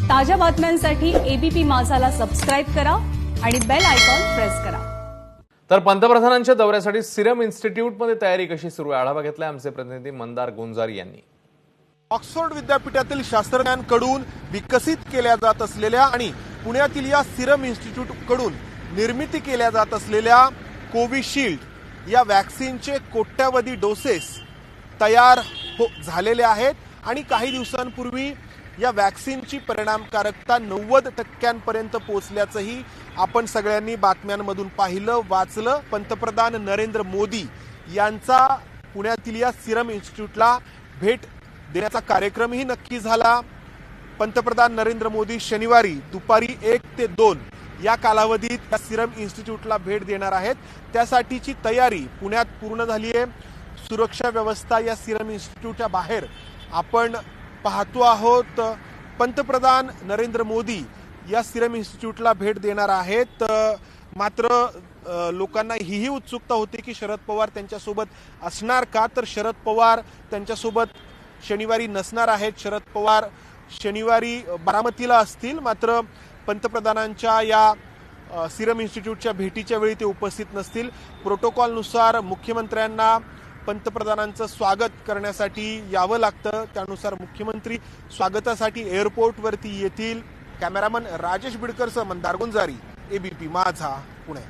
ताज्या बातम्यांसाठी ABP माझाला subscribe करा आणि बेल आयकॉन प्रेस करा। तर पंतप्रधानांच्या दौऱ्यासाठी सिरम इन्स्टिट्यूटमध्ये तयारी कशी सुरू आहे आढावा घेतलाय आमचे प्रतिनिधी मंदार गुंजारी यांनी। ऑक्सफोर्ड विद्यापीठातील शास्त्रज्ञांकडून विकसित केल्या जात असलेल्या आणि पुण्यातील या सिरम इन्स्टिट्यूटकडून निर्मिती केल्या जात असलेल्या कोविशिल्ड या वॅक्सिनचे कोट्यावधी डोसेस तयार झालेले आहेत आणि काही दिवसांपूर्वी या वॅक्सिनची परिणामकारकता 90% पोहोचल्याचंही आपण सगळ्यांनी बातम्यांमधून पाहिलं वाचलं। पंतप्रधान नरेंद्र मोदी यांचा पुण्यातील या सिरम इन्स्टिट्यूटला भेट देण्याचा कार्यक्रमही नक्की झाला। पंतप्रधान नरेंद्र मोदी शनिवारी दुपारी 1 ते 2 या कालावधीत या सिरम इन्स्टिट्यूटला भेट देणार आहेत। त्यासाठीची तयारी पुण्यात पूर्ण झाली आहे। सुरक्षा व्यवस्था या सिरम इन्स्टिट्यूटच्या बाहेर आपण पाहतो आहोत। पंतप्रधान नरेंद्र मोदी या सिरम इन्स्टिट्यूटला भेट देणार आहेत। मात्र लोकांना ही उत्सुकता होती की शरद पवार त्यांच्यासोबत असणार का, तर शरद पवार त्यांच्यासोबत शनिवारी नसणार आहेत। शरद पवार शनिवारी बारामतीला असतील, मात्र पंतप्रधानांच्या या सिरम इन्स्टिट्यूटच्या भेटीच्या वेळी ते उपस्थित नसतील। प्रोटोकॉलनुसार मुख्यमंत्र्यांना पंतप्रधानांचं स्वागत करण्यासाठी यावं लागतं, त्यानुसार मुख्यमंत्री स्वागतासाठी एअरपोर्टवरती येतील। कॅमेरामन राजेश बिडकरसह मंदार गुंजारी, एबीपी माझा, पुणे।